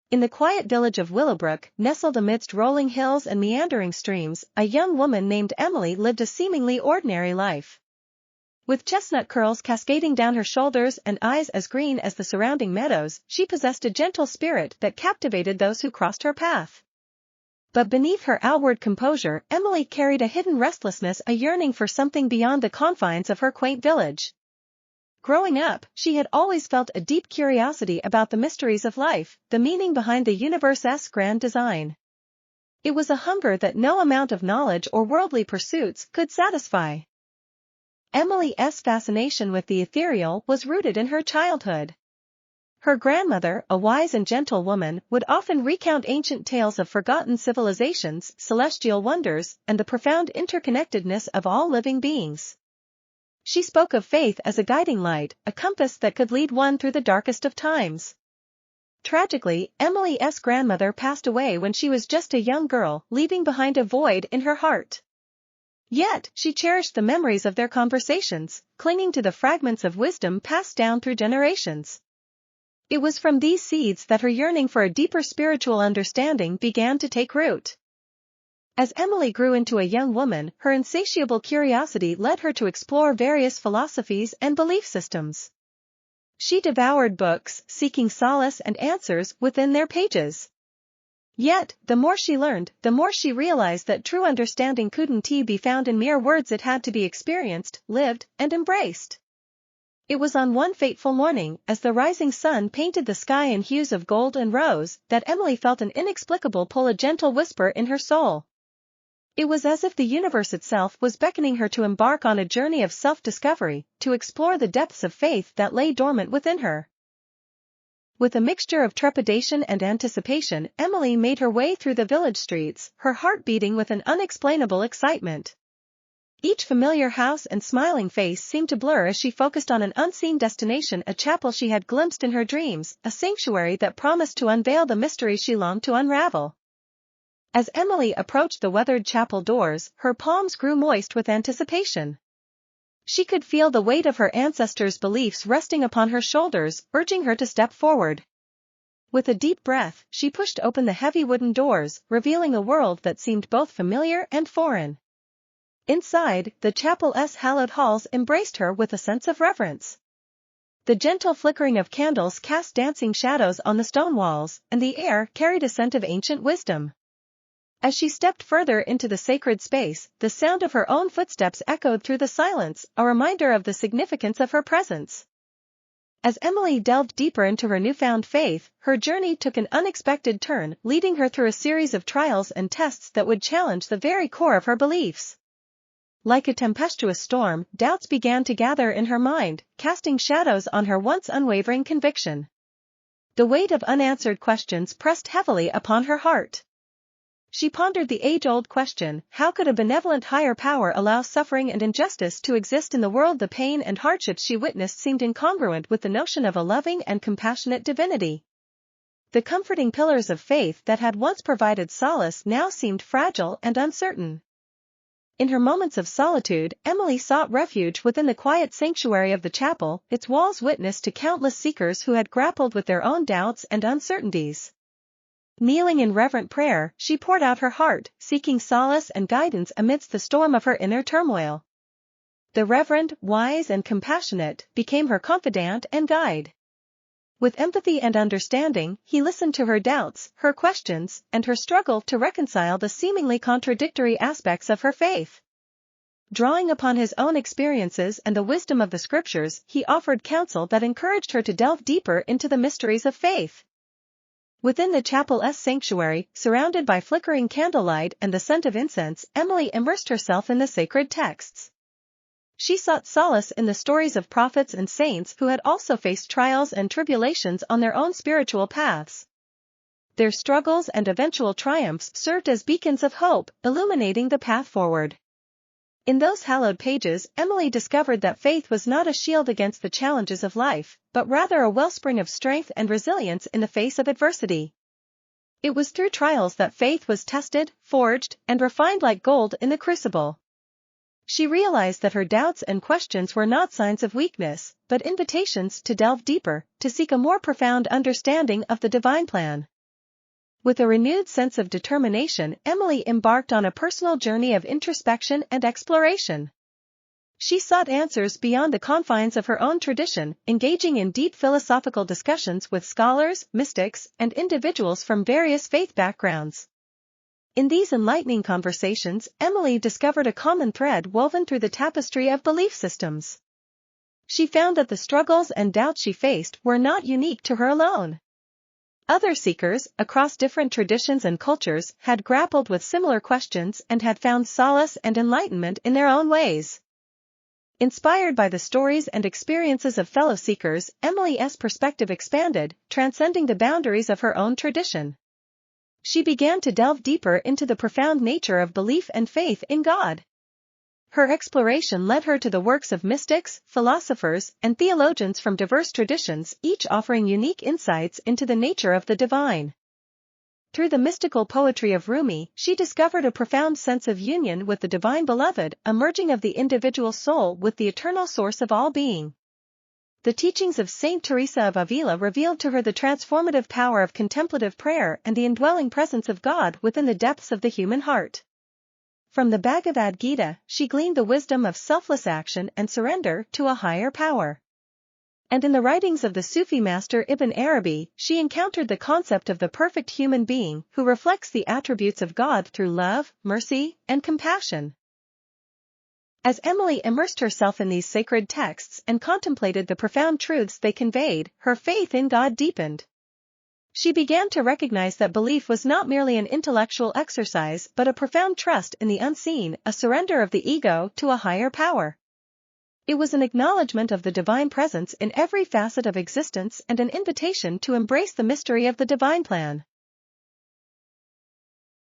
In the quiet village of Willowbrook, nestled amidst rolling hills and meandering streams, a young woman named Emily lived a seemingly ordinary life. With chestnut curls cascading down her shoulders and eyes as green as the surrounding meadows, she possessed a gentle spirit that captivated those who crossed her path. But beneath her outward composure, Emily carried a hidden restlessness, a yearning for something beyond the confines of her quaint village. Growing up, she had always felt a deep curiosity about the mysteries of life, the meaning behind the universe's grand design. It was a hunger that no amount of knowledge or worldly pursuits could satisfy. Emily's fascination with the ethereal was rooted in her childhood. Her grandmother, a wise and gentle woman, would often recount ancient tales of forgotten civilizations, celestial wonders, and the profound interconnectedness of all living beings. She spoke of faith as a guiding light, a compass that could lead one through the darkest of times. Tragically, Emily's grandmother passed away when she was just a young girl, leaving behind a void in her heart. Yet, she cherished the memories of their conversations, clinging to the fragments of wisdom passed down through generations. It was from these seeds that her yearning for a deeper spiritual understanding began to take root. As Emily grew into a young woman, her insatiable curiosity led her to explore various philosophies and belief systems. She devoured books, seeking solace and answers within their pages. Yet, the more she learned, the more she realized that true understanding couldn't be found in mere words. It had to be experienced, lived, and embraced. It was on one fateful morning, as the rising sun painted the sky in hues of gold and rose, that Emily felt an inexplicable pull, a gentle whisper in her soul. It was as if the universe itself was beckoning her to embark on a journey of self-discovery, to explore the depths of faith that lay dormant within her. With a mixture of trepidation and anticipation, Emily made her way through the village streets, her heart beating with an unexplainable excitement. Each familiar house and smiling face seemed to blur as she focused on an unseen destination, a chapel she had glimpsed in her dreams, a sanctuary that promised to unveil the mysteries she longed to unravel. As Emily approached the weathered chapel doors, her palms grew moist with anticipation. She could feel the weight of her ancestors' beliefs resting upon her shoulders, urging her to step forward. With a deep breath, she pushed open the heavy wooden doors, revealing a world that seemed both familiar and foreign. Inside, the chapel's hallowed halls embraced her with a sense of reverence. The gentle flickering of candles cast dancing shadows on the stone walls, and the air carried a scent of ancient wisdom. As she stepped further into the sacred space, the sound of her own footsteps echoed through the silence, a reminder of the significance of her presence. As Emily delved deeper into her newfound faith, her journey took an unexpected turn, leading her through a series of trials and tests that would challenge the very core of her beliefs. Like a tempestuous storm, doubts began to gather in her mind, casting shadows on her once unwavering conviction. The weight of unanswered questions pressed heavily upon her heart. She pondered the age-old question, how could a benevolent higher power allow suffering and injustice to exist in the world? The pain and hardships she witnessed seemed incongruent with the notion of a loving and compassionate divinity. The comforting pillars of faith that had once provided solace now seemed fragile and uncertain. In her moments of solitude, Emily sought refuge within the quiet sanctuary of the chapel, its walls witness to countless seekers who had grappled with their own doubts and uncertainties. Kneeling in reverent prayer, she poured out her heart, seeking solace and guidance amidst the storm of her inner turmoil. The Reverend, wise and compassionate, became her confidant and guide. With empathy and understanding, he listened to her doubts, her questions, and her struggle to reconcile the seemingly contradictory aspects of her faith. Drawing upon his own experiences and the wisdom of the scriptures, he offered counsel that encouraged her to delve deeper into the mysteries of faith. Within the chapel's sanctuary, surrounded by flickering candlelight and the scent of incense, Emily immersed herself in the sacred texts. She sought solace in the stories of prophets and saints who had also faced trials and tribulations on their own spiritual paths. Their struggles and eventual triumphs served as beacons of hope, illuminating the path forward. In those hallowed pages, Emily discovered that faith was not a shield against the challenges of life, but rather a wellspring of strength and resilience in the face of adversity. It was through trials that faith was tested, forged, and refined like gold in the crucible. She realized that her doubts and questions were not signs of weakness, but invitations to delve deeper, to seek a more profound understanding of the divine plan. With a renewed sense of determination, Emily embarked on a personal journey of introspection and exploration. She sought answers beyond the confines of her own tradition, engaging in deep philosophical discussions with scholars, mystics, and individuals from various faith backgrounds. In these enlightening conversations, Emily discovered a common thread woven through the tapestry of belief systems. She found that the struggles and doubts she faced were not unique to her alone. Other seekers, across different traditions and cultures, had grappled with similar questions and had found solace and enlightenment in their own ways. Inspired by the stories and experiences of fellow seekers, Emily's perspective expanded, transcending the boundaries of her own tradition. She began to delve deeper into the profound nature of belief and faith in God. Her exploration led her to the works of mystics, philosophers, and theologians from diverse traditions, each offering unique insights into the nature of the divine. Through the mystical poetry of Rumi, she discovered a profound sense of union with the divine beloved, a merging of the individual soul with the eternal source of all being. The teachings of Saint Teresa of Avila revealed to her the transformative power of contemplative prayer and the indwelling presence of God within the depths of the human heart. From the Bhagavad Gita, she gleaned the wisdom of selfless action and surrender to a higher power. And in the writings of the Sufi master Ibn Arabi, she encountered the concept of the perfect human being who reflects the attributes of God through love, mercy, and compassion. As Emily immersed herself in these sacred texts and contemplated the profound truths they conveyed, her faith in God deepened. She began to recognize that belief was not merely an intellectual exercise but a profound trust in the unseen, a surrender of the ego to a higher power. It was an acknowledgement of the divine presence in every facet of existence and an invitation to embrace the mystery of the divine plan.